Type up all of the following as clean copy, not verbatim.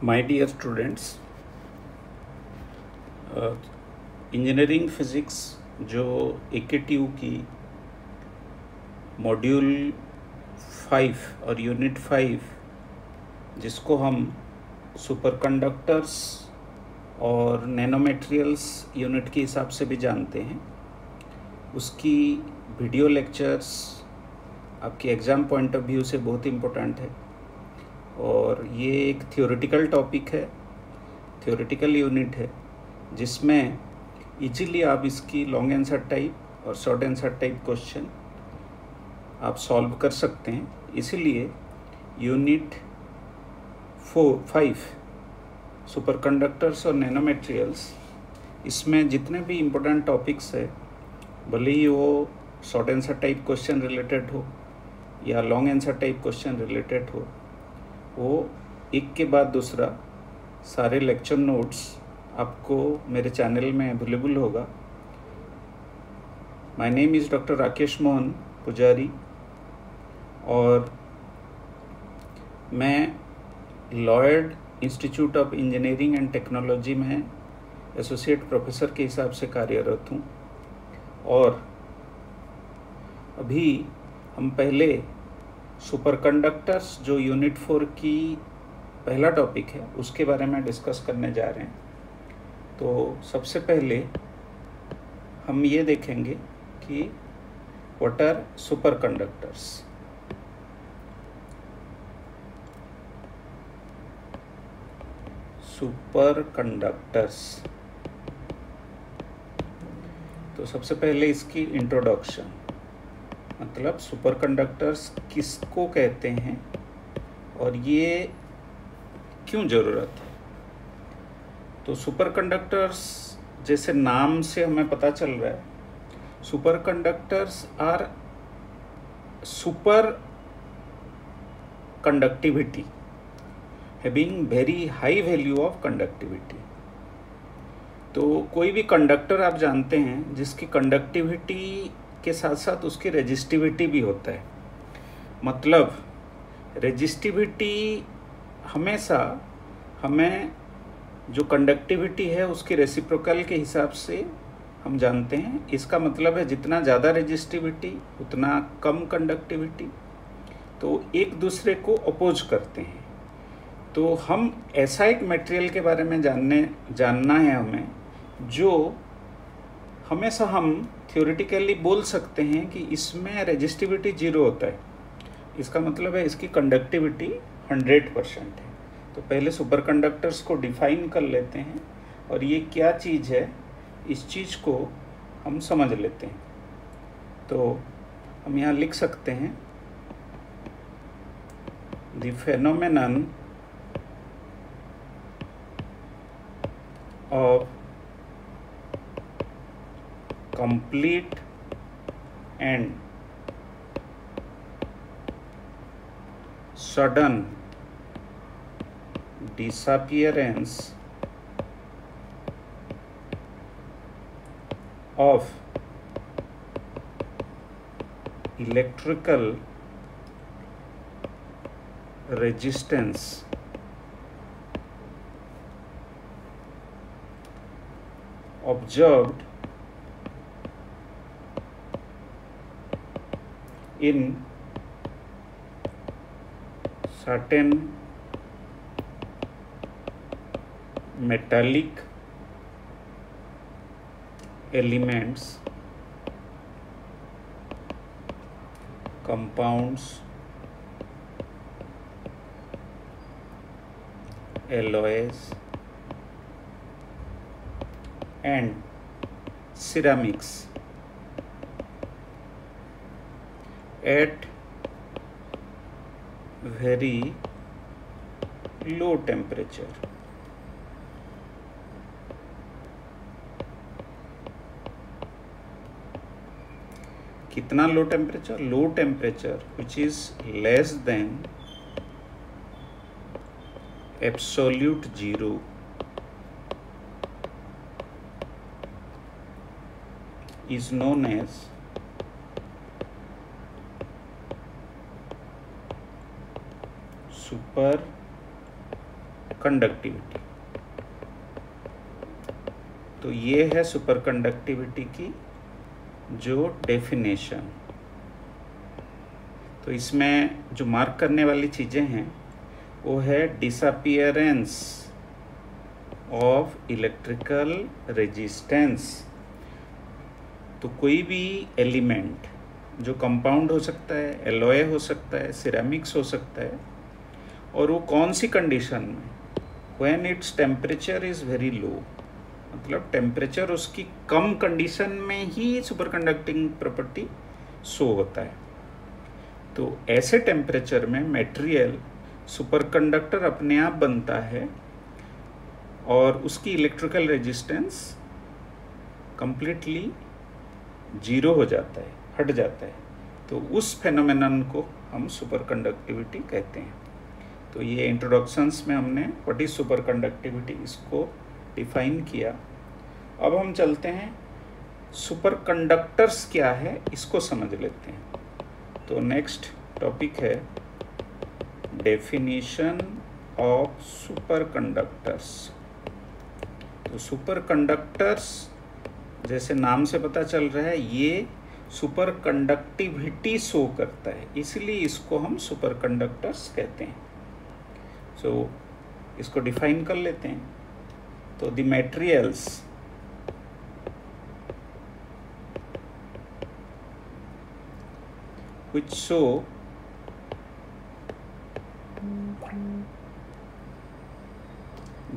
My dear students, engineering physics जो AKTU की module 5 और यूनिट 5 जिसको हम सुपर कंडक्टर्स और नैनो मटेरियल्स यूनिट के हिसाब से भी जानते हैं, उसकी वीडियो लेक्चर्स आपके एग्ज़ाम पॉइंट ऑफ व्यू से बहुत इम्पोर्टेंट है। और ये एक थ्योरेटिकल टॉपिक है, थ्योरेटिकल यूनिट है, जिसमें इजीली आप इसकी लॉन्ग आंसर टाइप और शॉर्ट आंसर टाइप क्वेश्चन आप सॉल्व कर सकते हैं। इसीलिए यूनिट 5 सुपर कंडक्टर्स और नैनो मटेरियल्स, इसमें जितने भी इम्पोर्टेंट टॉपिक्स है, भले ही वो short answer type question related हो या long answer type question related हो, वो एक के बाद दूसरा सारे लेक्चर नोट्स आपको मेरे चैनल में अवेलेबल होगा। My name is doctor Rakesh Mohan पुजारी और मैं Lloyd institute of engineering and technology में एसोसिएट प्रोफेसर के हिसाब से कार्यरत हूँ। और अभी हम पहले सुपर कंडक्टर्स जो यूनिट 4 की पहला टॉपिक है उसके बारे में डिस्कस करने जा रहे हैं। तो सबसे पहले हम ये देखेंगे कि what are superconductors. Superconductors, तो सबसे पहले इसकी इंट्रोडक्शन, मतलब सुपर कंडक्टर्स किसको कहते हैं और ये क्यों ज़रूरत है। तो सुपर कंडक्टर्स, जैसे नाम से हमें पता चल रहा है, superconductors are superconductivity having very high value of conductivity. तो कोई भी कंडक्टर आप जानते हैं जिसकी कंडक्टिविटी के साथ साथ उसकी रेजिस्टिविटी भी होता है। मतलब रेजिस्टिविटी हमेशा हमें जो कंडक्टिविटी है उसकी रेसिप्रोकल के हिसाब से हम जानते हैं। इसका मतलब है जितना ज़्यादा रेजिस्टिविटी उतना कम कंडक्टिविटी, तो एक दूसरे को अपोज करते हैं। तो हम ऐसा एक मटेरियल के बारे में जानना है हमें, जो हमेशा हम थ्योरेटिकली बोल सकते हैं कि इसमें रेजिस्टिविटी 0 होता है। इसका मतलब है इसकी कंडक्टिविटी 100% है। तो पहले सुपर कंडक्टर्स को डिफाइन कर लेते हैं और ये क्या चीज़ है, इस चीज़ को हम समझ लेते हैं। तो हम यहाँ लिख सकते हैं, the phenomenon of complete and sudden disappearance of electrical resistance observed in certain metallic elements, compounds, alloys and ceramics at very low temperature। कितना low temperature? Low temperature which is less than absolute 0 is known as super conductivity. तो ये है super conductivity की जो definition. तो इसमें जो mark करने वाली चीज़ें हैं वो है डिसअपियरेंस ऑफ इलेक्ट्रिकल रेजिस्टेंस। तो कोई भी एलिमेंट जो कंपाउंड हो सकता है, एलॉय हो सकता है, सिरेमिक्स हो सकता है, और वो कौन सी कंडीशन में, when its temperature is very low, मतलब टेम्परेचर उसकी कम कंडीशन में ही सुपर कंडक्टिंग प्रॉपर्टी शो होता है। तो ऐसे टेम्परेचर में मटेरियल सुपर कंडक्टर अपने आप बनता है और उसकी इलेक्ट्रिकल रेजिस्टेंस कंप्लीटली जीरो हो जाता है, हट जाता है। तो उस फेनोमेनन को हम सुपर कंडक्टिविटी कहते हैं। तो ये इंट्रोडक्शंस में हमने व्हाट इज सुपर कंडक्टिविटी इसको डिफाइन किया। अब हम चलते हैं सुपर कंडक्टर्स क्या है इसको समझ लेते हैं। तो नेक्स्ट टॉपिक है डेफिनेशन ऑफ सुपर कंडक्टर्स। तो सुपर कंडक्टर्स जैसे नाम से पता चल रहा है ये सुपर कंडक्टिविटी शो करता है, इसलिए इसको हम सुपर कंडक्टर्स कहते हैं। सो इसको डिफाइन कर लेते हैं। तो the materials which show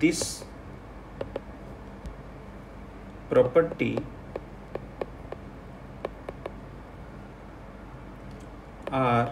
this property are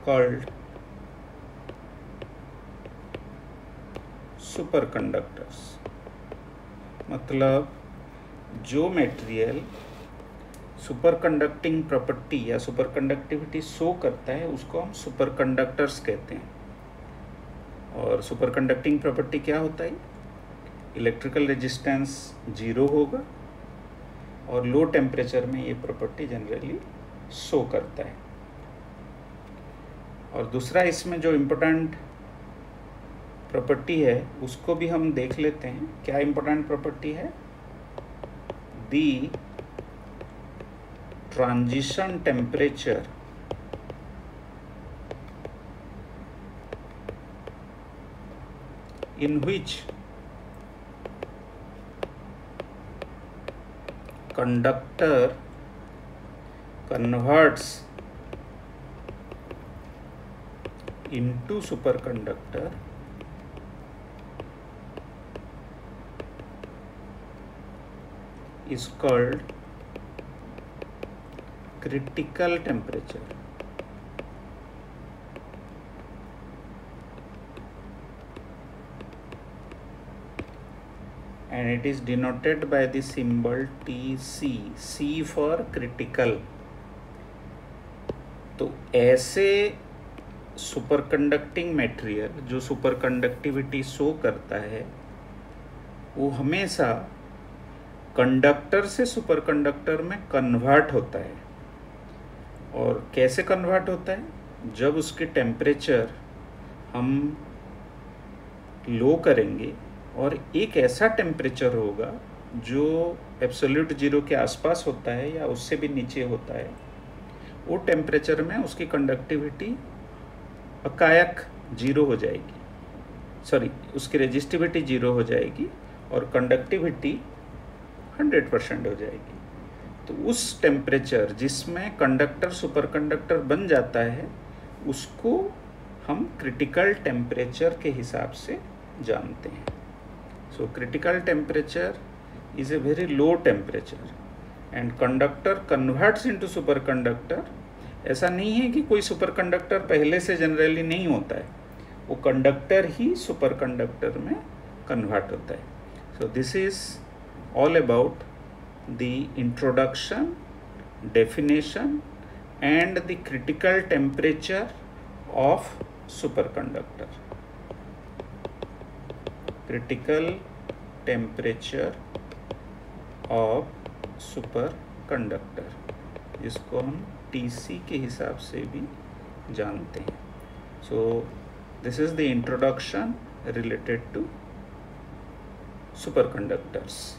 called superconductors। मतलब जो मटेरियल सुपर कंडक्टिंग प्रॉपर्टी या सुपर कंडक्टिविटी शो करता है उसको हम सुपर कंडक्टर्स कहते हैं। और सुपर कंडक्टिंग प्रॉपर्टी क्या होता है? इलेक्ट्रिकल रेजिस्टेंस जीरो होगा और लो टेम्परेचर में ये प्रॉपर्टी जनरली शो करता है। और दूसरा इसमें जो इम्पोर्टेंट प्रॉपर्टी है उसको भी हम देख लेते हैं। क्या इम्पोर्टेंट प्रॉपर्टी है? दी transition temperature in which conductor converts into superconductor is called critical temperature। And it is denoted by the symbol TC, C for critical। तो ऐसे सुपर कंडक्टिंग मटेरियल जो सुपर कंडक्टिविटी शो करता है वो हमेशा conductor से super conductor में convert होता है। और कैसे कन्वर्ट होता है? जब उसके टेम्परेचर हम लो करेंगे और एक ऐसा टेम्परेचर होगा जो एब्सोल्यूट जीरो के आसपास होता है या उससे भी नीचे होता है, वो टेम्परेचर में उसकी कंडक्टिविटी अकायक जीरो हो जाएगी, उसकी रेजिस्टिविटी जीरो हो जाएगी और कंडक्टिविटी 100% हो जाएगी। तो उस टेम्परेचर जिसमें कंडक्टर सुपर कंडक्टर बन जाता है उसको हम क्रिटिकल टेम्परेचर के हिसाब से जानते हैं। So critical temperature is a very low temperature and conductor converts into super conductor. ऐसा नहीं है कि कोई सुपर कंडक्टर पहले से जनरली नहीं होता है, वो कंडक्टर ही सुपर कंडक्टर में कन्वर्ट होता है। So this is all about the introduction, definition and the critical temperature of superconductor। critical temperature of superconductor जिसको हम TC के हिसाब से भी जानते हैं। सो This is the introduction related to superconductors.